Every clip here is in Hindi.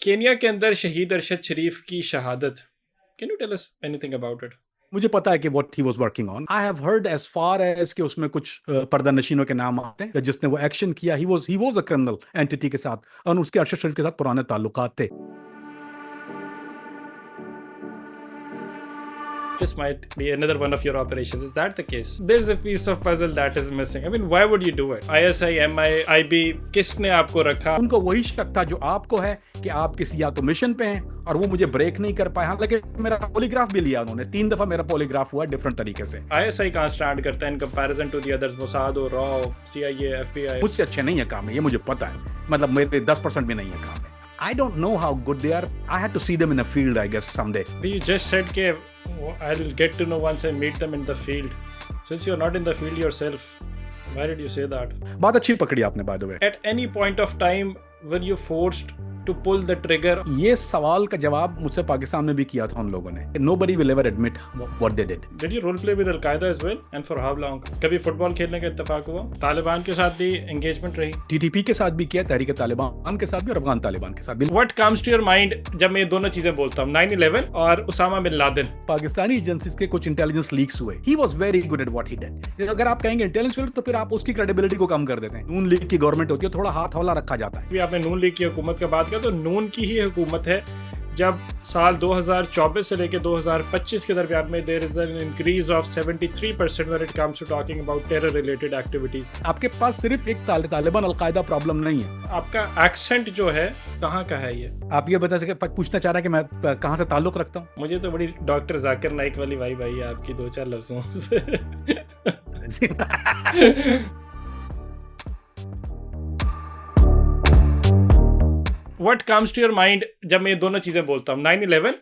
केनिया के अंदर शहीद अरशद शरीफ की शहादत, can you tell us anything about it? मुझे पता है कि what he was working on. I have heard as far as कि उसमें कुछ पर्दा नशीनों के नाम आते हैं, जिसने वो एक्शन किया he was a criminal entity के साथ, और उसके अरशद शरीफ के साथ पुराने ताल्लुकात थे। This might be another one of your operations. Is that the case? There's a piece of puzzle that is missing. I mean, why would you do it? ISI, MI, IB, किसने आपको रखा? उनको वही शक था जो आपको है कि आप किसी या तो मिशन पे हैं और वो मुझे ब्रेक नहीं कर पाए। हालांकि मेरा पॉलीग्राफ भी लिया उन्होंने, 3 दफा मेरा पॉलीग्राफ हुआ डिफरेंट तरीके से। ISI कहाँ स्टैंड करता है in comparison to the others? Mossad हो, रॉ, CIA, FBI? मुझसे अच्छे नहीं है काम है, ये मुझे पता है। मतलब मेरे 10% भी नहीं है काम है। I don't know how good they are. I had to see them in a field, I guess, someday. But you just said that I'll get to know once I meet them in the field. Since you're not in the field yourself, why did you say that? बात अच्छी पकड़ी आपने, by the way. At any point of time, were you forced to pull the trigger? ये सवाल का जवाब मुझसे पाकिस्तान में भी किया था उन लोगों ने। Nobody will ever admit what they did. Did you role play with Al-Qaeda as well? And for how long? कभी फुटबॉल खेलने का इत्तेफाक हुआ? तालिबान के साथ भी एंगेजमेंट रही? TTP के साथ भी किया, तहरीक तालिबान के साथ भी और अफगान तालिबान के साथ भी। What comes to your mind जब मैं ये दोनों चीजें बोलता हूँ, 9/11 और Osama bin Laden? Pakistani agencies के कुछ इंटेलिजेंस लीक्स हुए। He was very good at what he did. अगर आप कहेंगे इंटेलिजेंस तो फिर आप उसकी क्रेडिबिलिटी को कम कर देते हैं। नून लीग की गवर्नमेंट होती है, थोड़ा हाथ हौला रखा जाता है। अभी आपने नून लीग की हुकूमत का बात किया, तो नून की ही हुकूमत है जब साल 2024 से लेकर 2025 के दरमियान में there is an increase of 73% when it comes to talking about terror related activities. आपके पास सिर्फ एक तालिबान अलकायदा प्रॉब्लम नहीं है। आपका एक्सेंट जो है कहाँ का है ये? आप ये बता सके, पूछना चाह रहा है कि मैं कहाँ से ताल्लुक रखता हूँ? मुझे तो बड़ी डॉक्टर जाकिर नाइक वाली वाइब आई है आपकी 2-4 लफ्जों से। What comes to your mind जब मैं ये दोनों चीजें बोलता हूँ, 9/11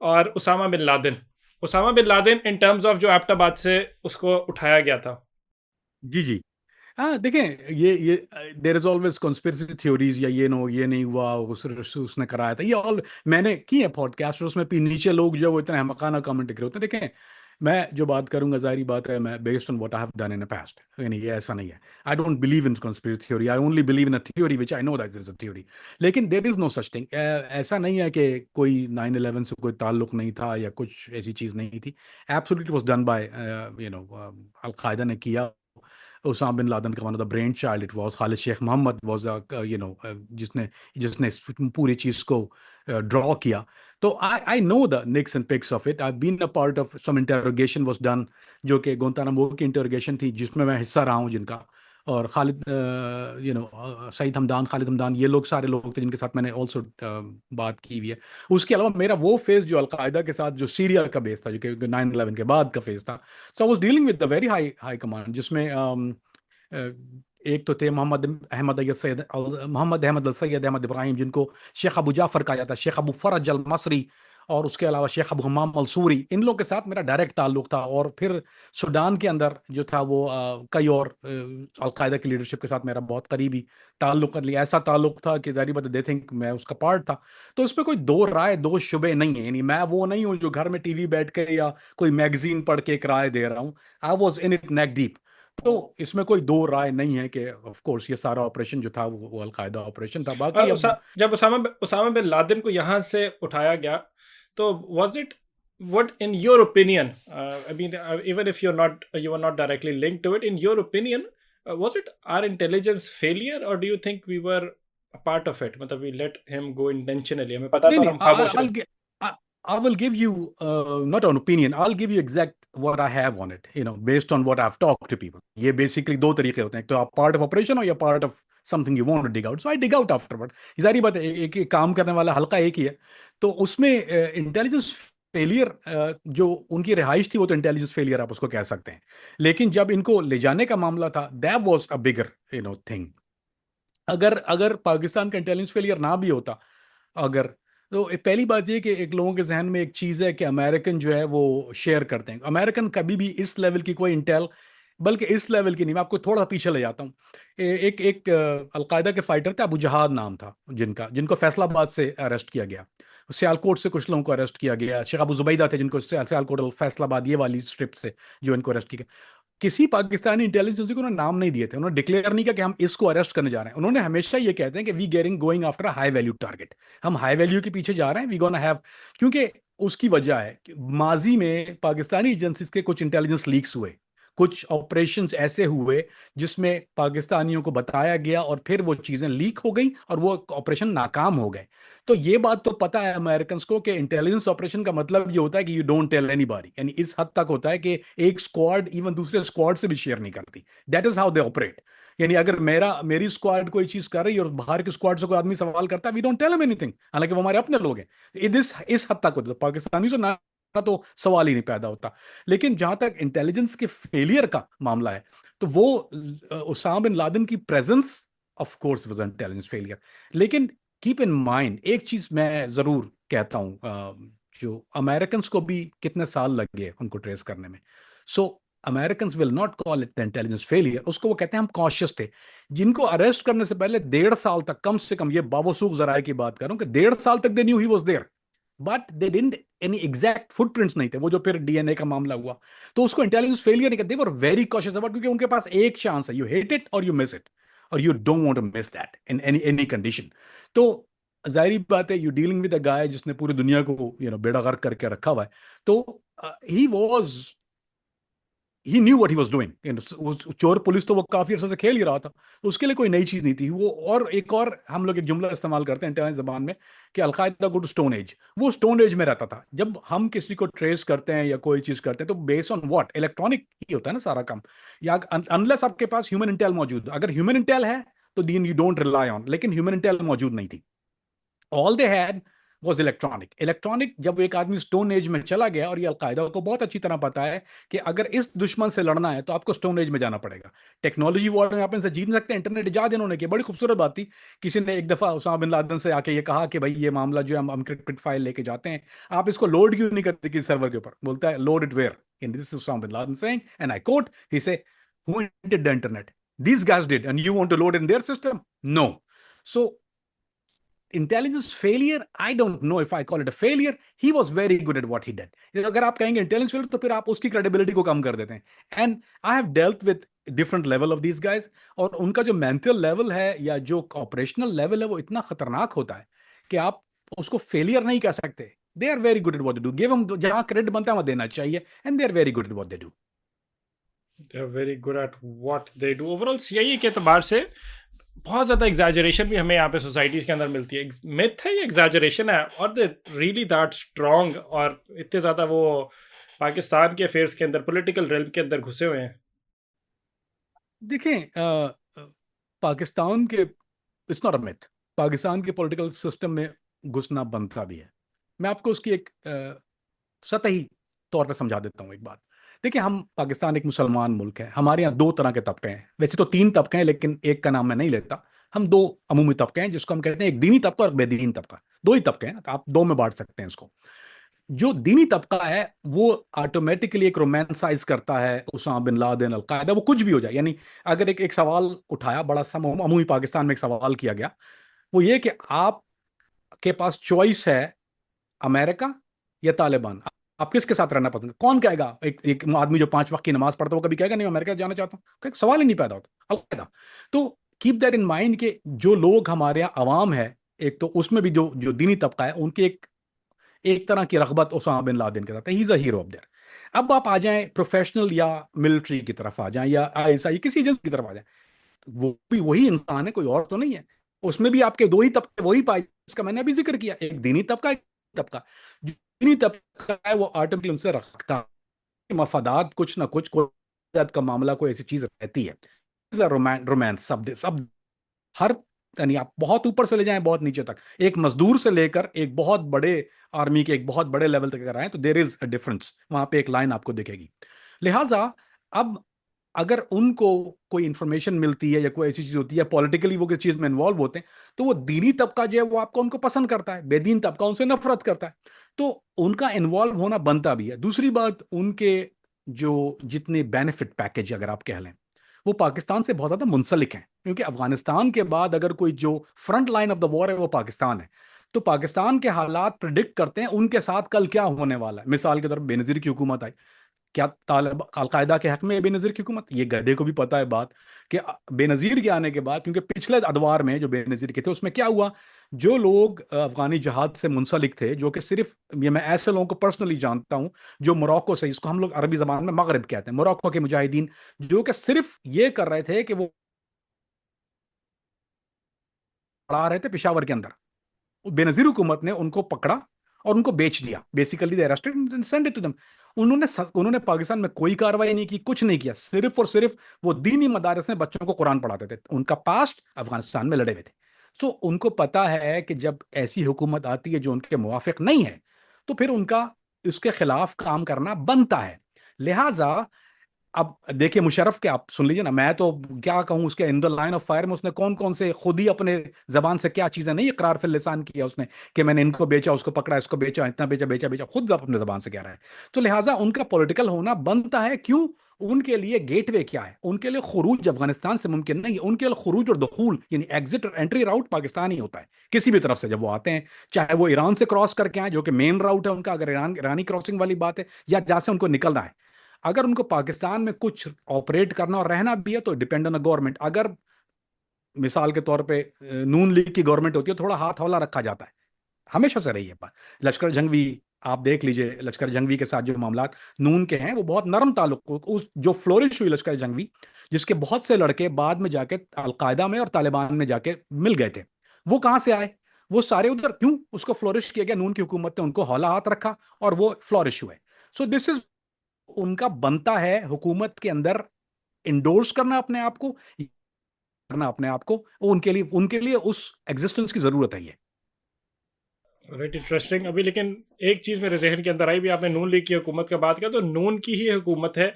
और Osama bin Laden? Osama bin Laden in terms of जो एबटाबाद से उसको उठाया गया था। जी जी, हाँ देखें, ये there is always conspiracy theories, या ये ये नहीं हुआ, उसने कराया था, ये ऑल मैंने की है पॉडकास्ट, उसमें भी नीचे लोग जो वो इतना हमकाना कमेंट कर होते हैं। देखें, मैं जो बात करूंगा जाहिर बात है, मैं based on what I have done in the past, यानी ये ऐसा नहीं है। I don't believe in conspiracy theory, I only believe in a theory which I know that there is a theory. लेकिन there is no such thing. ऐसा नहीं है कि कोई 9/11 से कोई ताल्लुक नहीं था या कुछ ऐसी चीज़ नहीं थी। Absolutely was done by al Qaeda ने किया। Osama bin Laden का one of the brain child it was. Khalid Sheikh Mohammed was जिसने जिसने इस पूरी चीज को ड्रॉ किया। तो I know the nicks and pics of it. I've been a part of some interrogation was done, जो कि गुंतानामो की इंटरोगेशन थी जिसमें मैं हिस्सा रहा हूँ जिनका। और खालिद सईद हमदान, खालिद हमदान, ये लोग सारे लोग थे जिनके साथ मैंने ऑल्सो बात की हुई है। उसके अलावा मेरा वो फेज जो अलकायदा के साथ जो सीरिया का बेस था, जो कि 9/11 के बाद का फेज था, so I was dealing with the very high command, जिसमें एक तो थे मोहम्मद अहमद सैयद अहमद इब्राहिम, जिनको शेख अबू जाफर कहा जाता है, शेख अबू फरज अल मसरी, और उसके अलावा शेख अबू हमाम अलसूरी। इन लोगों के साथ मेरा डायरेक्ट ताल्लुक था। और फिर सूडान के अंदर जो था वो कई और अलकायदा की लीडरशिप के साथ मेरा बहुत करीबी ताल्लुक लिया, ऐसा ताल्लुक था कि जारी बात दे थिंक मैं उसका पार्ट था। तो इसमें कोई दो राय दो शुबे नहीं है, यानी मैं वो नहीं हूँ जो घर में टीवी बैठ के या कोई मैगजीन पढ़ के एक राय दे रहा हूँ। I was in it neck deep. तो इसमें कोई दो राय नहीं है कि ऑफ कोर्स ये सारा ऑपरेशन जो था वो अलकायदा ऑपरेशन था। बाकी और जब उसामा बिन लादेन को यहाँ से उठाया गया, तो was it, what in your opinion, I mean, even if you were not directly linked to it, in your opinion, was it our intelligence failure or do you think we were a part of it? मतलब we let him go intentionally? हमें पता था, हम खामोश रहे। I will give you not an opinion. I'll give you exact what I have on it, based on what I've talked to people. ये basically दो तरीके होते हैं, एक तो आप part of operation और या part of something you want to dig out. So I dig out afterward. जारी बात है, एक काम करने वाला हल्का एक ही है। तो उसमें इंटेलिजेंस फेलियर, जो उनकी रिहाइश थी, वो तो इंटेलिजेंस फेलियर आप उसको कह सकते हैं। लेकिन जब इनको ले जाने का मामला था, that was a bigger thing. अगर पाकिस्तान का इंटेलिजेंस फेलियर ना भी होता, अगर, तो पहली बात ये कि एक लोगों के जहन में एक चीज़ है कि अमेरिकन जो है वो शेयर करते हैं। अमेरिकन कभी भी इस लेवल की कोई इंटेल, बल्कि इस लेवल की नहीं, मैं आपको थोड़ा पीछे ले जाता हूँ। एक अलकायदा के फाइटर थे, अबू जहाद नाम था जिनको फैसलाबाद से अरेस्ट किया गया। सियालकोट से कुछ लोगों को अरेस्ट किया गया। शेख अबू जुबैदा थे जिनको सियालकोट फैसलाबाद ये वाली स्ट्रिप से जो इनको अरेस्ट किया गया। किसी पाकिस्तानी इंटेलिजेंस एजेंसी को उन्होंने नाम नहीं दिए थे, उन्होंने डिक्लेयर नहीं किया कि हम इसको अरेस्ट करने जा रहे हैं। उन्होंने हमेशा ये कहते हैं कि we getting going after a high value target, हम हाई वैल्यू के पीछे जा रहे हैं, वी गोना हैव। क्योंकि उसकी वजह है कि माजी में पाकिस्तानी एजेंसीज के कुछ इंटेलिजेंस लीक्स हुए, कुछ ऑपरेशंस ऐसे हुए जिसमें पाकिस्तानियों को बताया गया और फिर वो चीजें लीक हो गई और वो ऑपरेशन नाकाम हो गए। तो ये बात तो पता है अमेरिकन को कि इंटेलिजेंस ऑपरेशन का मतलब ये होता है कि यू डोंट टेल एनीबॉडी, यानी इस हद तक होता है कि एक स्क्वाड इवन दूसरे स्क्वाड से भी शेयर नहीं करती। That is how they operate. यानी अगर मेरी स्क्वाड कोई चीज कर रही है और बाहर की स्क्वाड से कोई आदमी सवाल करता है, we don't tell him anything, हालांकि वो हमारे अपने लोग हैं। इस हद तक होता है पाकिस्तानी से ना, तो सवाल ही नहीं पैदा होता। लेकिन जहां तक इंटेलिजेंस के फेलियर का मामला है, तो वो उसामा बिन लादेन की presence of course was intelligence failure. लेकिन कीप इन माइंड एक चीज मैं जरूर कहता हूं, जो अमेरिकन को भी कितने साल लग गए उनको ट्रेस करने में। सो American will not call it the intelligence failure, उसको वो कहते हैं हम कॉशियस थे। जिनको अरेस्ट करने से पहले 1.5 साल तक, कम से कम ये बावसूख जराए की बात करूं कि 1.5 साल तक they knew he was there, but they didn't any exact footprints नहीं थे, वो जो फिर डीएनए का मामला हुआ, तो उसको इंटेलिजेंस फेलियर नहीं कहते, वो वेरी कॉशियस अबाउट, क्योंकि उनके पास एक चांस है, यू हिट इट और यू मिस इट, और you don't want to miss that in any condition. तो जाहिर बात है, you dealing with a guy जिसने पूरी दुनिया को बेड़ा गर्क करके रखा हुआ है। तो he was he knew what he was doing. चोर पुलिस तो वो काफी अरसे से खेल ही रहा था, तो उसके लिए कोई नई चीज नहीं थी वो। और एक और हम लोग एक जुमला इस्तेमाल करते हैं इंटरनेट जबान में कि al Qaeda go to stone age, वो स्टोन एज में रहता था। जब हम किसी को ट्रेस करते हैं या कोई चीज करते हैं तो बेस्ड ऑन व्हाट, इलेक्ट्रॉनिक ही होता है ना सारा काम, या अनलेस आपके पास ह्यूमन इंटेल मौजूद, अगर ह्यूमन इंटेल है तो दिन यू डोंट रिलाई ऑन, लेकिन ह्यूमन इंटेल मौजूद नहीं थी। All they had was electronic. Electronic जब एक आदमी स्टोन एज में चला गया, और ये अलकायदा को बहुत अच्छी तरह पता है कि अगर इस दुश्मन से लड़ना है तो आपको स्टोन एज में जाना पड़ेगा। टेक्नोलॉजी वॉर में आप इनसे जीत नहीं सकते। इंटरनेट इजाद इन्होंने की, बड़ी खूबसूरत बात थी। किसी ने एक दफा उसामा बिन लादेन से आके ये कहा कि भाई ये मामला जो है हम एन्क्रिप्टेड फाइल लेके जाते हैं, आप इसको लोड क्यों नहीं करते किसी सर्वर के ऊपर? बोलता है load it where, in this is Osama bin Laden saying and I quote, he say who invented the internet? These guys did, and you want to load in their system? No. So intelligence failure, I don't know if I call it a failure, he was very good at what he did. अगर आप कहेंगे इंटेलिजेंस फेलियर तो फिर आप उसकी क्रेडिबिलिटी को कम कर देते हैं। And I have dealt with different level of these guys, और उनका जो मेंटल लेवल है या जो ऑपरेशनल लेवल है वो इतना खतरनाक होता है कि आप उसको फेलियर नहीं कह सकते। They are very good at what they do, give हम जहां क्रेडिट बनता है वहां देना चाहिए, and they are very good at what they do. They are very good at what they do. Overall CIA के एतबार से बहुत ज़्यादा एग्जैजरेशन भी हमें यहाँ पे सोसाइटीज़ के अंदर मिलती है। मिथ है, ये एग्जैजरेशन है, और दे रियली दैट स्ट्रॉन्ग, और इतने ज़्यादा वो पाकिस्तान के अफेयर्स के अंदर, पॉलिटिकल रेल्म के अंदर घुसे हुए हैं। देखें, पाकिस्तान के, it's not a myth, Pakistan के पॉलिटिकल सिस्टम में घुसना बनता भी है। मैं आपको उसकी एक सतही तौर पे समझा देता हूँ एक बात। देखिए, हम पाकिस्तान एक मुसलमान मुल्क है, हमारे यहाँ दो तरह के तबके हैं, वैसे तो तीन तबके हैं लेकिन एक का नाम मैं नहीं लेता। हम दो अमूमी तबके हैं जिसको हम कहते हैं एक दीनी तबका और बेदीन तबका। दो ही तबके हैं, आप दो में बांट सकते हैं इसको। जो दीनी तबका है वो ऑटोमेटिकली एक रोमांसाइज करता है उसामा बिन लादेन, अलकायदा, वो कुछ भी हो जाए। यानी अगर एक एक सवाल उठाया, बड़ा सा अमूमी पाकिस्तान में एक सवाल किया गया, वो ये कि आपके पास चॉइस है अमेरिका या तालिबान, आप किसके साथ रहना पसंद, कौन कहेगा? एक आदमी जो 5 वक्त की नमाज पढ़ता है वो कभी कहेगा नहीं मैं अमेरिका जाना चाहता हूं? सवाल ही नहीं पैदा होता, अलकायदा। तो कीप दैट इन माइंड कि जो लोग हमारे यहाँ अवाम है, एक तो उसमें भी जो जो दीनी तबका है, उनकी एक एक तरह की रगबत उसामा बिन लादेन के साथ है, he is a hero of their. अब आप आ जाएं प्रोफेशनल या मिलिट्री की तरफ आ जाएं, या आईएसआई किसी एजेंसी की तरफ आ जाएं, वो भी वही इंसान है, कोई और तो नहीं है। उसमें भी आपके दो ही तबके वही पाए जिसका मैंने अभी जिक्र किया, एक दीनी तबका, एक तबका। जो दीनी तबका है वो ऑटोमेटिकली उनसे रखता है मफादात, कुछ ना कुछ, कोई का मामला, कोई ऐसी चीज रहती है। रोमांस सब सब हर, यानी आप बहुत ऊपर से ले जाएं बहुत नीचे तक, एक मजदूर से लेकर एक बहुत बड़े आर्मी के एक बहुत बड़े लेवल तक अगर आए तो देर इज अ डिफरेंस, वहां पे एक लाइन आपको दिखेगी। लिहाजा अब अगर उनको कोई इंफॉर्मेशन मिलती है या कोई ऐसी चीज होती है, पॉलिटिकली वो किसी चीज में इन्वॉल्व होते हैं, तो वो दीनी तबका जो है वो आपको उनको पसंद करता है, बेदीन तबका उनसे नफरत करता है। तो उनका इन्वॉल्व होना बनता भी है। दूसरी बात, उनके जो जितने बेनिफिट पैकेज अगर आप कह लें, वो पाकिस्तान से बहुत ज्यादा मुंसलिक हैं, क्योंकि अफगानिस्तान के बाद अगर कोई जो front line of the war है वो पाकिस्तान है। तो पाकिस्तान के हालात प्रिडिक्ट करते हैं उनके साथ कल क्या होने वाला है। मिसाल के तौर पर बेनजीर की हुकूमत आई, क्या तालिब अलकायदा के हक में है बेनज़ीर की हुकूमत? ये गधे को भी पता है बात कि बेनज़ीर के आने के बाद, क्योंकि पिछले अदवार में जो बेनज़ीर के थे उसमें क्या हुआ, जो लोग अफगानी जहाद से मुंसलिक थे, जो कि सिर्फ, ये मैं ऐसे लोगों को पर्सनली जानता हूं जो मोरक्को से, इसको हम लोग अरबी जबान में मगरब कहते हैं, मोरक्को के मुजाहिदीन, जो कि सिर्फ ये कर रहे थे कि वो पढ़ा रहे थे पेशावर के अंदर। बेनजीर हुकूमत ने उनको पकड़ा और उनको बेच दिया, basically they arrested send it to them. उन्होंने पाकिस्तान में कोई कार्रवाई नहीं की, कुछ नहीं किया, सिर्फ और सिर्फ वो दीनी मदारस में बच्चों को कुरान पढ़ाते थे। उनका पास्ट अफगानिस्तान में लड़े हुए थे। सो उनको पता है कि जब ऐसी हुकूमत आती है जो उनके मुवाफिक नहीं है, तो फिर उनका उसके खिलाफ काम करना बनता है। लिहाजा अब देखिए मुशर्रफ के, आप सुन लीजिए ना, मैं तो क्या कहूं, उसके in the line of fire में उसने कौन कौन से खुद ही अपने जबान से क्या चीजें नहीं इकरार फिल लिसान किया उसने, कि मैंने इनको बेचा, उसको पकड़ा, इसको बेचा, इतना बेचा, बेचा बेचा, खुद अपने जबान से कह रहा है। तो लिहाजा उनका पॉलिटिकल होना बनता है। क्यों? उनके लिए गेटवे क्या है? उनके लिए खुरूज अफगानिस्तान से मुमकिन नहीं है। उनके लिए खुरूज और दुखूल यानी एग्जिट और एंट्री राउट पाकिस्तान ही होता है किसी भी तरफ से जब वो आते हैं, चाहे वो ईरान से क्रॉस करके आए जो कि मेन राउट है उनका, अगर ईरानी क्रॉसिंग वाली बात है, या जहां से उनको निकलना है। अगर उनको पाकिस्तान में कुछ ऑपरेट करना और रहना भी है तो डिपेंड ऑन गवर्नमेंट। अगर मिसाल के तौर पे नून लीग की गवर्नमेंट होती है, थोड़ा हाथ हौला रखा जाता है, हमेशा से रही है बात। लश्कर जंगवी, आप देख लीजिए लश्कर जंगवी के साथ जो मामला नून के हैं, वो बहुत नरम ताल्लुक, उस जो फ्लोरिश हुई लश्कर जंगवी, जिसके बहुत से लड़के बाद में जाके अलकायदा में और तालिबान में जाके मिल गए थे, वो कहां से आए? वो सारे उधर। क्यों उसको फ्लोरिश किया गया? नून की हुकूमत ने उनको हौला हाथ रखा और वो फ्लोरिश हुए। सो दिस इज, उनका बनता है हुकूमत के अंदर इंडोर्स करना अपने आप को, करना अपने आप को, उनके लिए उस एग्जिस्टेंस की जरूरत है ये। Right, interesting. अभी लेकिन एक चीज़ मेरे जहन के अंदर आई भी, आपने नून लीग की हुकूमत का बात किया, तो नून की ही हुकूमत है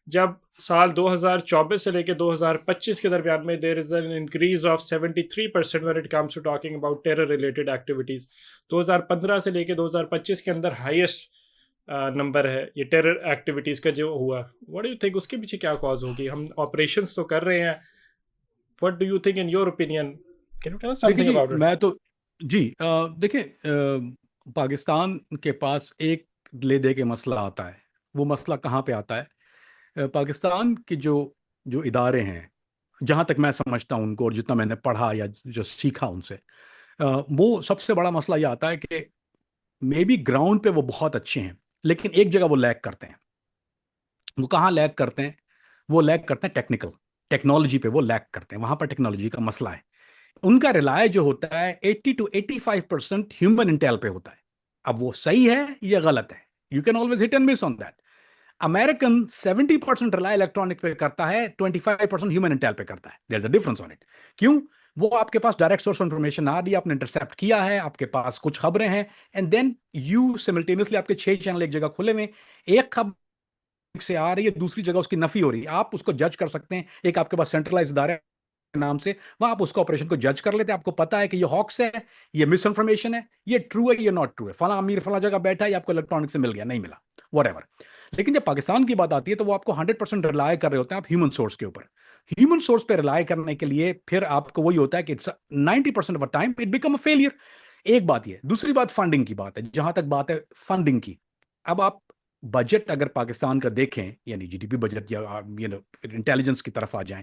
जब साल 2024 से लेकर 2025 के दरमियान में there is an increase of 73% when it comes to talking about terror related activities. 2015 से लेकर 2025 के अंदर हाईएस्ट नंबर है ये टेरर एक्टिविटीज़ का जो हुआ। व्हाट डू यू थिंक उसके पीछे क्या कॉज होगी? हम ऑपरेशंस तो कर रहे हैं, what do you think in your opinion? Can you tell देखिए समथिंग जी, अबाउट इट? मैं तो जी देखिए, पाकिस्तान के पास एक ले दे के मसला आता है। वो मसला कहाँ पे आता है? पाकिस्तान के जो जो इदारे हैं, जहाँ तक मैं समझता हूँ उनको और जितना मैंने पढ़ा या जो सीखा उनसे, वो सबसे बड़ा मसला ये आता है कि मे बी ग्राउंड पे वो बहुत अच्छे हैं, लेकिन एक जगह वो लैग करते हैं। वो कहाँ लैग करते हैं? वो लैग करते हैं टेक्निकल, टेक्नोलॉजी पे वो लैग करते हैं। वहां पर टेक्नोलॉजी का मसला है। उनका रिलाय जो होता है 80 to 85% ह्यूमन इंटेल पे होता है। अब वो सही है या गलत है, you can always hit and miss on that. American 70% rely electronic पे करता है, 25% ह्यूमन इंटेल पे करता है। There is a difference on it. क्यों? वो आपके पास डायरेक्ट सोर्स इन्फॉर्मेशन आ रही है, आपने इंटरसेप्ट किया है, आपके पास कुछ खबरें हैं, एंड देन यू सिमिल्टेनियसली, आपके 6 चैनल एक जगह खुले हुए, एक खबर से आ रही है, दूसरी जगह उसकी नफी हो रही है, आप उसको जज कर सकते हैं। एक आपके पास सेंट्रलाइज इदारा के नाम से, वहां आप उसको ऑपरेशन को जज कर लेते हैं। आपको पता है कि ये हॉक्स है, ये मिस इन्फॉर्मेशन है, ये ट्रू है, ये नॉट ट्रू है, फला अमीर फला जगह बैठा है, ये आपको इलेक्ट्रॉनिक से मिल गया, नहीं मिला, वट। लेकिन जब पाकिस्तान की बात आती है तो वो आपको 100% रिलाय कर रहे होते हैं आप ह्यूमन सोर्स के ऊपर। ह्यूमन सोर्स पे रिलाय करने के लिए फिर आपको वही होता है कि it's 90% of time it become a failure. एक बात ये, दूसरी बात फंडिंग की बात है। जहां तक बात है फंडिंग की, अब आप बजट अगर पाकिस्तान का देखें, यानी जीडीपी बजट, या इंटेलिजेंस की तरफ आ जाएं,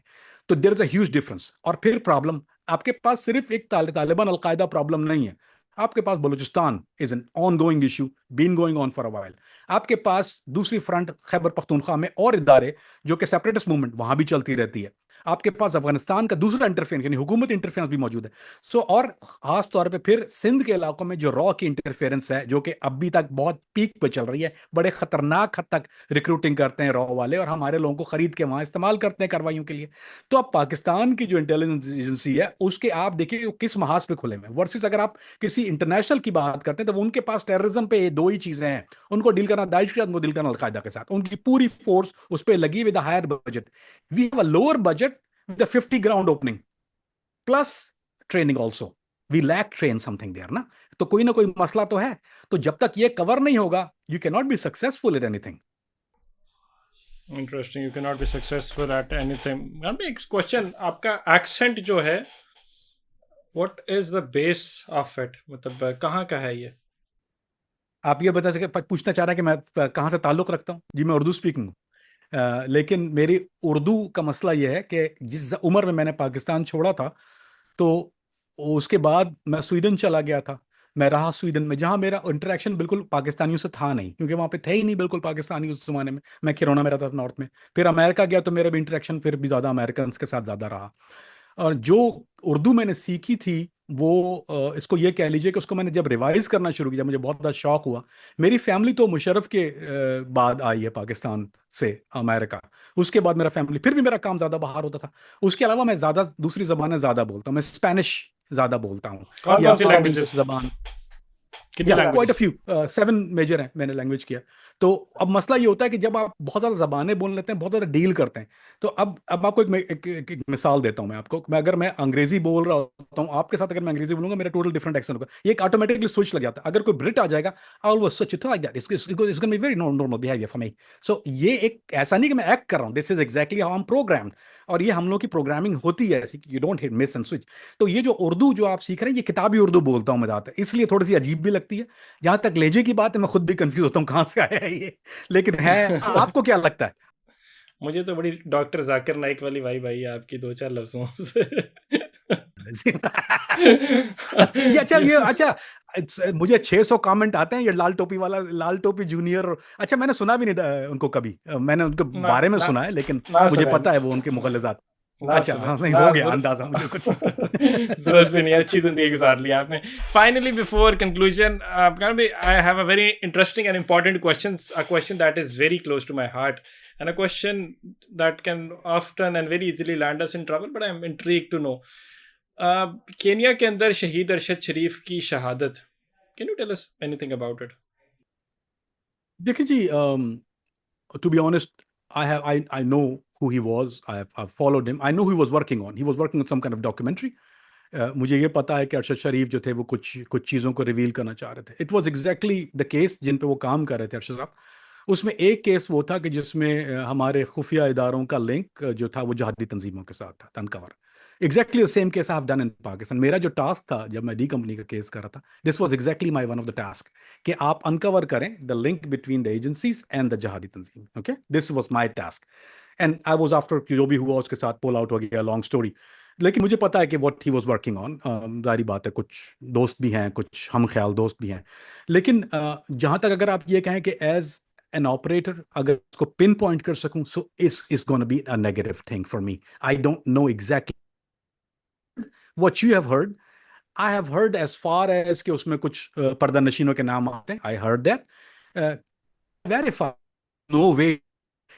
तो there is a huge difference. और फिर प्रॉब्लम, आपके पास सिर्फ एक तालिबान अलकायदा प्रॉब्लम नहीं है। आपके पास Balochistan is an ongoing issue, been going on for a while. आपके पास दूसरी फ्रंट खैबर पख्तूनख्वा में और इदारे जो कि सेपरेटिस्ट मूवमेंट, वहां भी चलती रहती है। आपके पास अफगानिस्तान का दूसरा इंटरफेरेंस यानी हुकूमत इंटरफेरेंस भी मौजूद है। सो और खास तौर पे फिर सिंध के इलाकों में जो रॉ की इंटरफेरेंस है, जो कि अभी तक बहुत पीक पे चल रही है, बड़े खतरनाक हद तक रिक्रूटिंग करते हैं रॉ वाले, और हमारे लोगों को खरीद के वहां इस्तेमाल करते हैं कार्रवाइयों के लिए। तो अब पाकिस्तान की जो इंटेलिजेंस एजेंसी है, उसके आप देखिए वो किस महाज पे खुले हुए हैं, वर्सेस अगर आप किसी इंटरनेशनल की बात करते हैं तो उनके पास टेररिज्म पे ये दो ही चीजें हैं। उनको डील करना दाइश के साथ, उनको डील करना अलकायदा के साथ। उनकी पूरी फोर्स उस पर लगी with higher budget. We have a lower budget with 50 ground opening plus training also. We lack train something there ना। तो कोई ना कोई मसला तो है। तो जब तक ये कवर नहीं होगा, you can not be successful in anything. Interesting, you can not be successful at anything. एक क्वेश्चन, आपका एक्सेंट जो है, what is the base of it? मतलब कहाँ का है ये? आप ये बता सके, पूछना चाह रहे हैं कि मैं कहाँ से ताल्लुक़ रखता हूँ? जी, मैं उर्दू स्पीकिंग हूँ। लेकिन मेरी उर्दू का मसला ये है कि जिस उम्र में मैंने पाकिस्तान छोड़ा था, तो उसके बाद मैं स्वीडन चला गया था। मैं रहा स्वीडन में, जहाँ मेरा इंटरेक्शन बिल्कुल पाकिस्तानियों से था नहीं, क्योंकि वहाँ पे थे ही नहीं बिल्कुल पाकिस्तानी उस ज़माने में। मैं खिरौना में रहता था नॉर्थ में। फिर अमेरिका गया तो मेरा भी इंटरेक्शन फिर भी ज़्यादा अमेरिकन्स के साथ ज़्यादा रहा। और जो उर्दू मैंने सीखी थी, वो इसको ये कह लीजिए कि उसको मैंने जब रिवाइज करना शुरू किया, मुझे बहुत ज़्यादा शौक हुआ। मेरी फैमिली तो मुशर्रफ के बाद आई है पाकिस्तान से अमेरिका। उसके बाद मेरा फैमिली, फिर भी मेरा काम ज़्यादा बाहर होता था। उसके अलावा मैं ज़्यादा दूसरी ज़बानें ज़्यादा बोलता हूँ। मैं स्पेनिश ज़्यादा बोलता हूँ, कौन या कौन सी अरबी लैंग्वेजेस, ज़बान। कितनी या quite a languages? Few, 7 major हैं मैंने लैंग्वेज किया। तो अब मसला ये होता है कि जब आप बहुत ज़्यादा ज़बानें बोल लेते हैं, बहुत ज़्यादा डील करते हैं, तो अब आपको एक मिसाल देता हूँ मैं आपको। अगर मैं अंग्रेजी बोल रहा होता हूँ आपके साथ, अगर मैं अंग्रेजी बोलूंगा, मेरा टोटल डिफरेंट एक्सेंट होगा। ये एक ऑटोमेटिकली स्विच लग जाता है। अगर कोई ब्रिट आ जाएगा, I always switch it like that. It's gonna be very normal behaviour for me. So ये एक ऐसा नहीं कि मैं एक्ट कर रहा हूँ, this is exactly how I am programmed. और ये हम लोग की प्रोग्रामिंग होती है ऐसी, you don't hit miss and switch. तो ये जो उर्दू जो आप सीख रहे हैं, ये किताबी उर्दू बोलता हूँ मैं ज़्यादातर, इसलिए थोड़ी सी अजीब भी लगती है। जहां तक लहजे की बात है, मैं खुद भी कंफ्यूज होता हूँ कहाँ से आया है ये। लेकिन है, आपको क्या लगता है? मुझे तो बड़ी डॉक्टर जाकिर नाइक वाली वाइब आई है आपकी दो चार लफ्जों से। ये अच्छा, ये ये अच्छा, मुझे 600 कमेंट आते हैं, ये लाल टोपी वाला, लाल टोपी जूनियर। अच्छा, मैंने सुना भी नहीं उनको कभी। मैंने उनके ना बारे में ना सुना है, लेकिन ना मुझे सुना है, पता है वो उनके मुगलजात। ना अच्छा, सुना हाँ, नहीं, ना हो गया जरूर। अंदाजा मुझे कुछ। जरूरत भी नहीं है, अच्छी जिंदगी गुजार ली आपने। Finally before conclusion, I have a very interesting and important question, a question that is very close to my heart, and a question that can often and very easily land us in trouble, but I'm intrigued to know. Kenya के अंदर शहीद अरशद शरीफ की शहादत, can you tell us anything about it? देखिए जी, to be honest, I know who he was. I've followed him. I know who he was working on. He was working on some kind of documentary. मुझे ये पता है कि अरशद शरीफ जो थे, वो कुछ कुछ चीज़ों को रिवील करना चाह रहे थे। It was exactly the case जिन पे वो काम कर रहे थे अरशद साहब। उसमें एक केस वो था कि जिसमें हमारे खुफिया इदारों का लिंक जो था, वो जहादी तंजीमों के साथ था, uncover. Exactly the same case I have done इन पाकिस्तान। मेरा जो टास्क था जब मैं डी कंपनी का केस कर रहा था, this was exactly my one of the task, कि आप अनकवर करें the link between the agencies and the जहादी तंजीम। Okay, this was my task. And I was after, जो भी हुआ उसके साथ पुल आउट हो गया, लॉन्ग स्टोरी। लेकिन मुझे पता है कि what he was working on. जारी बात है, कुछ दोस्त भी हैं, कुछ हम ख्याल दोस्त भी हैं। लेकिन जहां तक अगर आप ये कहें कि एज एन ऑपरेटर अगर उसको पिन पॉइंट कर सकूं, so is gonna be a negative thing for me. I don't know exactly what you have heard. I have heard as far as कि उसमें कुछ पर्दा नशीनों के नाम आते हैं। I heard that. Verify, no way.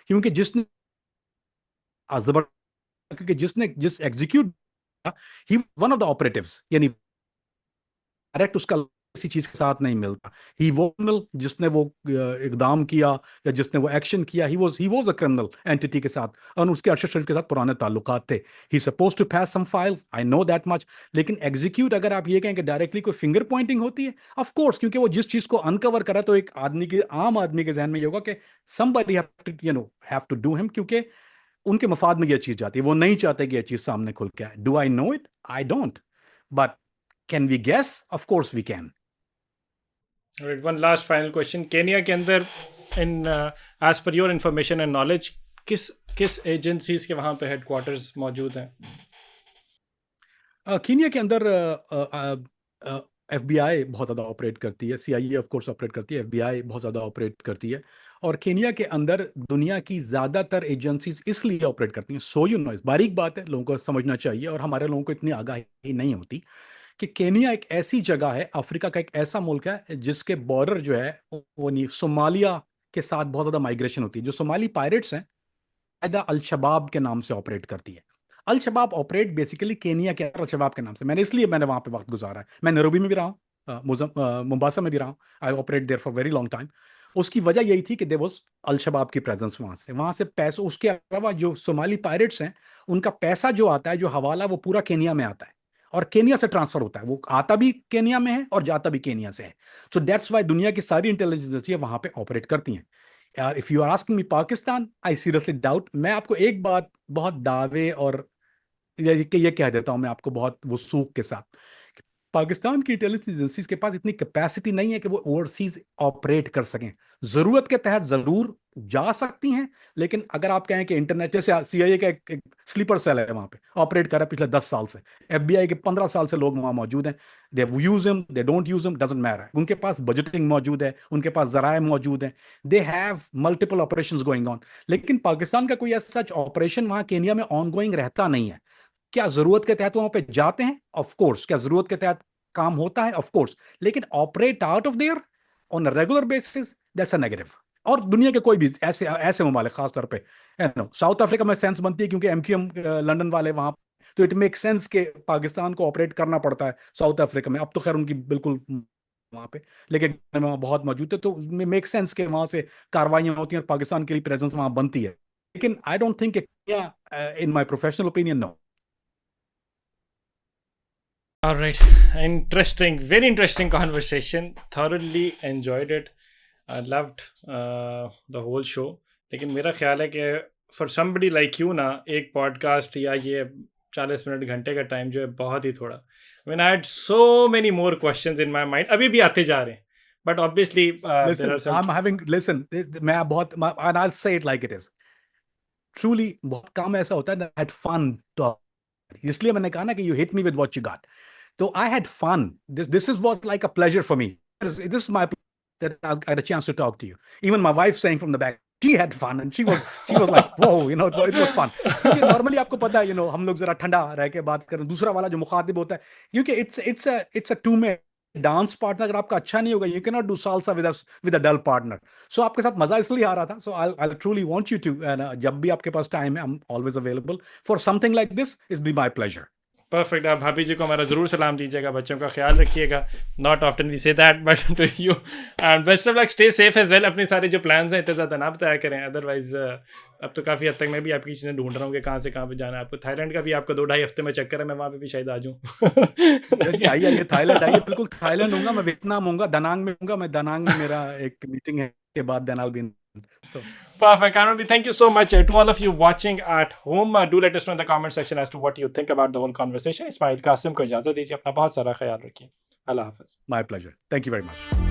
क्योंकि जिसने जबर क्योंकि जिसने जिस execute, he one of the operatives, यानी डायरेक्ट उसका किसी चीज के साथ नहीं मिलता। ही वो criminal जिसने वो इकदाम किया, या जिसने वो एक्शन किया, he was a criminal entity के साथ, और उसके अरशद शरीफ के साथ पुराने ताल्लुकात थे। He suppose to pass some files, I know that much. लेकिन एग्जीक्यूट अगर आप ये कहें कि डायरेक्टली कोई फिंगर पॉइंटिंग होती है, ऑफ कोर्स, क्योंकि वो जिस चीज को अनकवर करा, तो एक आदमी के, आम आदमी के जहन में ये होगा कि somebody have to do him, क्योंकि उनके मफाद में ये चीज जाती है। वो नहीं चाहते कि ये चीज सामने खुल के आए। Do I know it? I don't. But can we guess? Of course we can. One last final question, Kenya के अंदर in as per your information and knowledge, किस किस एजेंसीज के वहाँ पे हेडक्वार्टर्स मौजूद हैं? कीनिया के अंदर एफबीआई बहुत ज़्यादा ऑपरेट करती है, सीआईए ऑफ कोर्स ऑपरेट करती है, एफबीआई बहुत ज़्यादा ऑपरेट करती है। और केनिया के अंदर दुनिया की ज़्यादातर एजेंसीज इसलिए ऑपरेट करती हैं, सो यू नो, इस बारीक बात है, लोगों को समझना चाहिए, और हमारे लोगों को इतनी आगाही नहीं होती, कि केनिया एक ऐसी जगह है, अफ्रीका का एक ऐसा मुल्क है जिसके बॉर्डर जो है, वो नहीं, सोमालिया के साथ बहुत ज़्यादा माइग्रेशन होती है। जो सोमाली पायरेट्स हैं, कायदा अल शबाब के नाम से ऑपरेट करती है। अल शबाब ऑपरेट बेसिकली केनिया के अल शबाब के नाम से। मैंने वहां पे वक्त गुजारा है। मैं नैरोबी में भी रहा हूँ, मुंबासा में भी रहा हूँ। I operate there for very long time. उसकी वजह यही थी कि देयर वाज अल शबाब की प्रेजेंस वहां से पैसों, उसके अलावा जो सोमाली पायरेट्स हैं, उनका पैसा जो आता है, जो हवाला, वो पूरा केनिया में आता है, और केनिया से ट्रांसफर होता है। वो आता भी केनिया में है और जाता भी केनिया से है। सो दैट्स वाई दुनिया की सारी इंटेलिजेंस एजेंसियां वहां पे ऑपरेट करती हैं। यार, if you are asking me Pakistan, I seriously doubt. मैं आपको एक बात बहुत दावे और ये कह देता हूं मैं आपको बहुत वसूख के साथ, पाकिस्तान की इंटेलिजेंस एजेंसीज के पास इतनी कैपेसिटी नहीं है कि वो ओवरसीज ऑपरेट कर सकें। जरूरत के तहत जरूर जा सकती हैं, लेकिन अगर आप कहें कि इंटरनेट, जैसे सीआईए का एक स्लीपर सेल है वहां पे, ऑपरेट कर रहा है पिछले 10 साल से, एफबीआई के 15 साल से लोग वहां मौजूद हैं, they use him they don't use him doesn't matter, उनके पास बजटिंग मौजूद है, उनके पास जराए मौजूद हैं, they have multiple operations going on. लेकिन पाकिस्तान का कोई ऐसा सच ऑपरेशन वहां केनिया में ऑनगोइंग रहता नहीं है। क्या जरूरत के तहत वहां पे जाते हैं? Of course. क्या जरूरत के तहत काम होता है? Of course. लेकिन operate out of there on a regular basis, that's a negative. और दुनिया के कोई भी ऐसे ऐसे ममालिक खास तौर पे, साउथ अफ्रीका में सेंस बनती है क्योंकि एमक्यूएम लंदन वाले वहां, तो इट मेक सेंस के पाकिस्तान को ऑपरेट करना पड़ता है साउथ अफ्रीका में। अब तो खैर उनकी बिल्कुल वहां पे, लेकिन वहां बहुत मौजूद है, तो मेक सेंस के वहां से कार्रवाइयां होती हैं और पाकिस्तान के लिए प्रेजेंस वहां बनती है। लेकिन I don't think, in my professional opinion, no. All right, interesting, very interesting conversation. Thoroughly enjoyed it. I loved the whole show. लेकिन मेरा ख्याल है कि for somebody like you ना, एक podcast या ये 40 मिनट घंटे का टाइम जो है बहुत ही थोड़ा. I mean, I had so many more questions in my mind. अभी भी आते जा रहे हैं. But obviously there are some. Listen, मैं बहुत, and I'll say it like it is. Truly, बहुत काम ऐसा होता है that I had fun to, इसलिए मैंने कहा ना कि you hit me with what you got. So I had fun. This is what like a pleasure for me. This is my that I had a chance to talk to you. Even my wife saying from the back, she had fun and she was like, whoa, it was fun. क्योंकि normally आपको पता है, हम लोग जरा ठंडा रह के बात करें, दूसरा वाला जो मुखातिब होता है, क्योंकि it's a two-man dance partner अगर आपका अच्छा नहीं होगा, you can not do salsa with a dull partner. So आपके साथ मजा इसलिए आ रहा था। So I truly want you to, जब भी आपके पास टाइम है, I am always available for something like this, is be my pleasure. Perfect. आप भाभी जी को हमारा ज़रूर सलाम दीजिएगा, बच्चों का ख्याल रखिएगा। Not often we say that but to you, and best of luck, stay safe as well. अपने सारे जो प्लान्स हैं इतने ज़्यादा ना बताया करें, अदरवाइज अब तो काफ़ी हद तक मैं भी आपकी चीज़ें ढूंढ रहा हूँ कि कहाँ से कहाँ पे जाना है आपको। थाईलैंड का भी आपको 2-2.5 हफ्ते में चक्कर है, मैं वहाँ पे भी शायद आ जाऊँ। आइए थाईलैंड आइए, बिल्कुल थाईलैंड होऊंगा, मैं वियतनाम होऊंगा, दनांग में होऊंगा, मैं दनांग में मेरा एक मीटिंग है के बाद then I will be. So, perfect, Anand. Thank you so much to all of you watching at home. Do let us know in the comment section as to what you think about the whole conversation. Ismail Qasim को इजाजत दीजिए, अपना बहुत सारा ख्याल रखिए। अल्लाह हाफिज। my pleasure. Thank you very much.